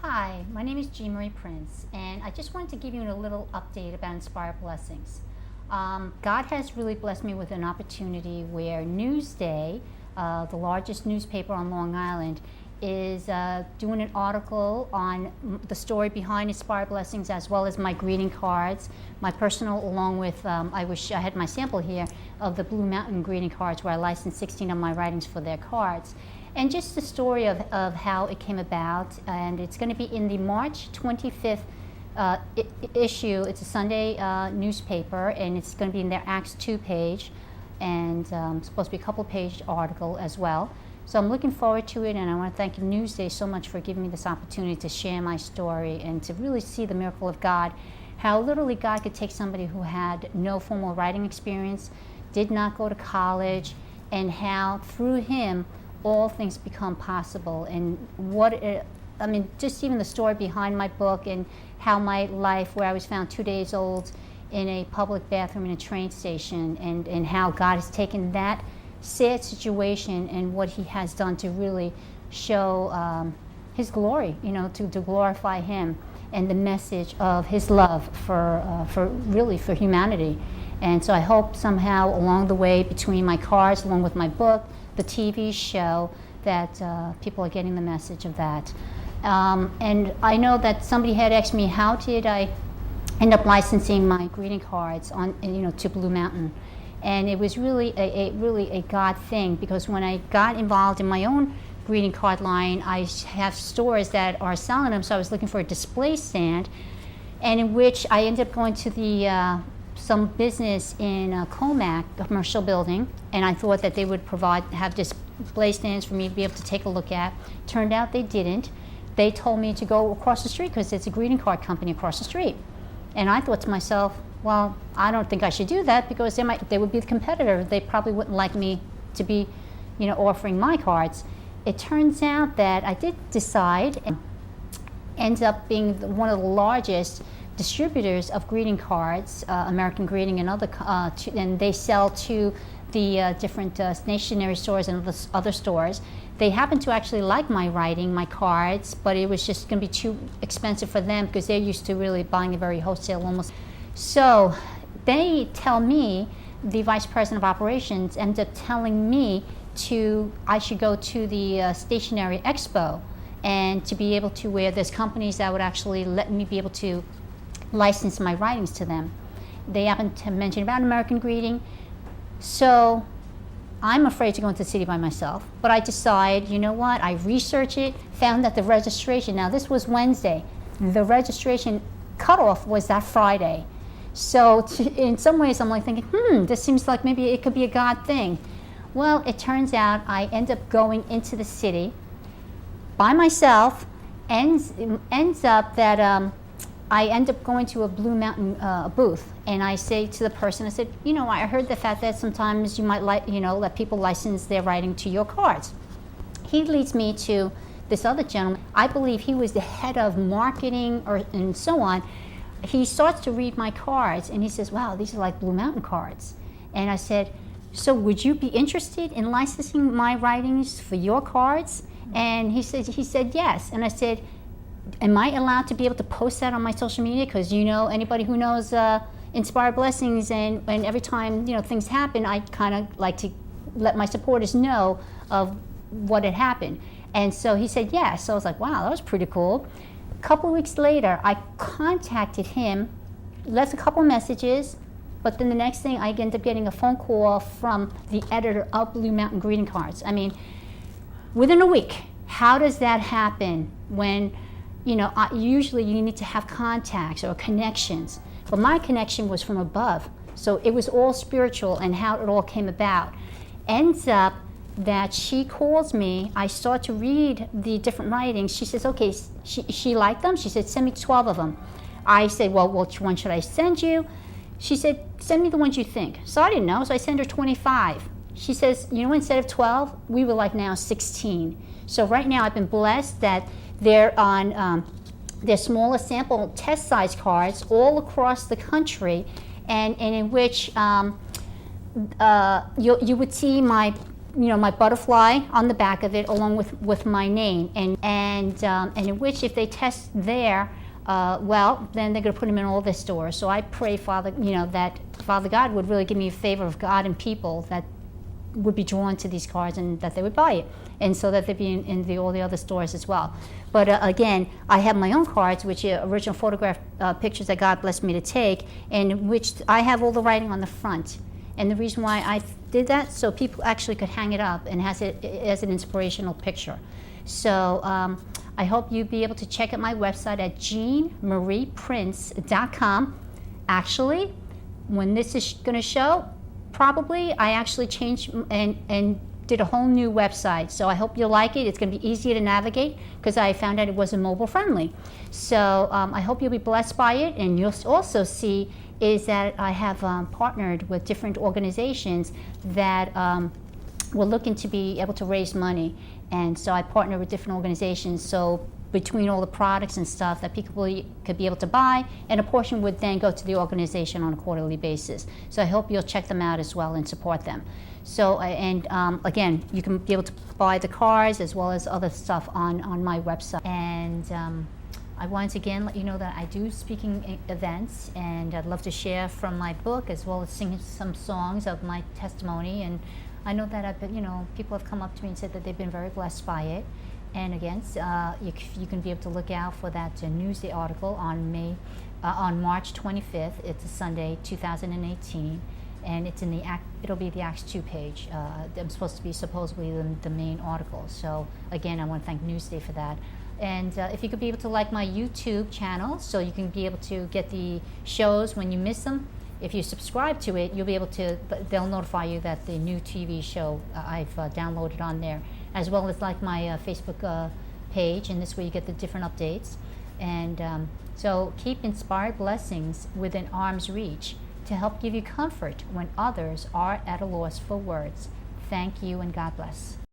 Hi, my name is Jean Marie Prince, and I just wanted to give you a little update about Inspired Blessings. God has really blessed me with an opportunity where Newsday, the largest newspaper on Long Island, is doing an article on the story behind Inspired Blessings, as well as my greeting cards, my personal, along with, I wish I had my sample here, of the Blue Mountain greeting cards, where I licensed 16 of my writings for their cards. And just the story of how it came about, and it's going to be in the March 25th issue. It's a Sunday newspaper, and it's going to be in their Acts 2 page, and it's supposed to be a couple-page article as well. So I'm looking forward to it, and I want to thank Newsday so much for giving me this opportunity to share my story and to really see the miracle of God, how literally God could take somebody who had no formal writing experience, did not go to college, and how through him all things become possible. And just even the story behind my book, and how my life, where I was found 2 days old in a public bathroom in a train station, and how God has taken that sad situation and what he has done to really show his glory, to glorify him, and the message of his love for humanity. And so I hope somehow along the way, between my cards, along with my book, the TV show, that people are getting the message of that. And I know that somebody had asked me, how did I end up licensing my greeting cards to Blue Mountain? And it was really a God thing, because when I got involved in my own greeting card line, I have stores that are selling them, so I was looking for a display stand, and in which I ended up going to the some business in Comac, a commercial building, and I thought that they would have display stands for me to be able to take a look at. Turned out they didn't. They told me to go across the street because it's a greeting card company across the street. And I thought to myself, well, I don't think I should do that, because they would be the competitor. They probably wouldn't like me to be, offering my cards. It turns out that I did decide, and ends up being one of the largest distributors of greeting cards, American Greeting and other, and they sell to the different stationery stores and other stores. They happen to actually like my writing, my cards, but it was just going to be too expensive for them, because they're used to really buying a very wholesale almost. So they tell me, the vice president of operations ended up telling me I should go to the stationery expo, and to be able to, where there's companies that would actually let me be able to license my writings to them. They happened to mention about American Greeting. So I'm afraid to go into the city by myself, but I decide, you know what, I research it, found that the registration, now this was Wednesday, the registration cutoff was that Friday. So in some ways I'm like thinking, this seems like maybe it could be a God thing. Well, it turns out I end up going into the city by myself. Ends up that I end up going to a Blue Mountain booth, and I say to the person, I said, I heard the fact that sometimes you might let people license their writing to your cards. He leads me to this other gentleman. I believe he was the head of marketing and so on. He starts to read my cards, and he says, wow, these are like Blue Mountain cards. And I said, so would you be interested in licensing my writings for your cards? And he said yes. And I said, am I allowed to be able to post that on my social media? Because anybody who knows Inspired Blessings, and every time things happen, I kind of like to let my supporters know of what had happened. And so he said yes. So I was like, wow, that was pretty cool. A couple of weeks later, I contacted him, left a couple messages, but then the next thing, I ended up getting a phone call from the editor of Blue Mountain Greeting Cards. I mean, within a week. How does that happen when usually you need to have contacts or connections, but my connection was from above. So it was all spiritual, and how it all came about. Ends up that she calls me, I start to read the different writings. She says, okay, she liked them. She said, send me 12 of them. I said, well, which one should I send you? She said, send me the ones you think. So I didn't know, so I sent her 25. She says, instead of 12, we were like now 16. So right now I've been blessed that they're on their smaller sample test size cards all across the country, and in which you would see my my butterfly on the back of it, along with my name, and in which if they test there, well, then they're going to put them in all their stores. So I pray, Father, that Father God would really give me a favor of God and people that would be drawn to these cards and that they would buy it, and so that they'd be in all the other stores as well. But again, I have my own cards, which are original photograph pictures that God blessed me to take, and which I have all the writing on the front. And the reason why I did that, so people actually could hang it up and has it as an inspirational picture. So I hope you'll be able to check out my website at jeanmarieprince.com. Actually, when this is going to show, probably I actually changed and did a whole new website. So I hope you'll like it. It's going to be easier to navigate because I found out it wasn't mobile friendly. So I hope you'll be blessed by it. And you'll also see is that I have partnered with different organizations that were looking to be able to raise money. And so I partner with different organizations. So between all the products and stuff that people could be able to buy, and a portion would then go to the organization on a quarterly basis. So I hope you'll check them out as well and support them. So, again, you can be able to buy the cards as well as other stuff on my website. And I once again let you know that I do speaking events, and I'd love to share from my book as well as sing some songs of my testimony. And I know that I've been, people have come up to me and said that they've been very blessed by it. And again, you can be able to look out for that Newsday article on March 25th. It's a Sunday, 2018, and it's it'll be the Acts 2 page. I'm supposed to be supposedly the main article. So again, I want to thank Newsday for that. And if you could be able to like my YouTube channel, so you can be able to get the shows when you miss them. If you subscribe to it, you'll be able to, they'll notify you that the new TV show I've downloaded on there, as well as like my Facebook page, and this way you get the different updates. And so keep inspired blessings within arm's reach to help give you comfort when others are at a loss for words. Thank you and God bless.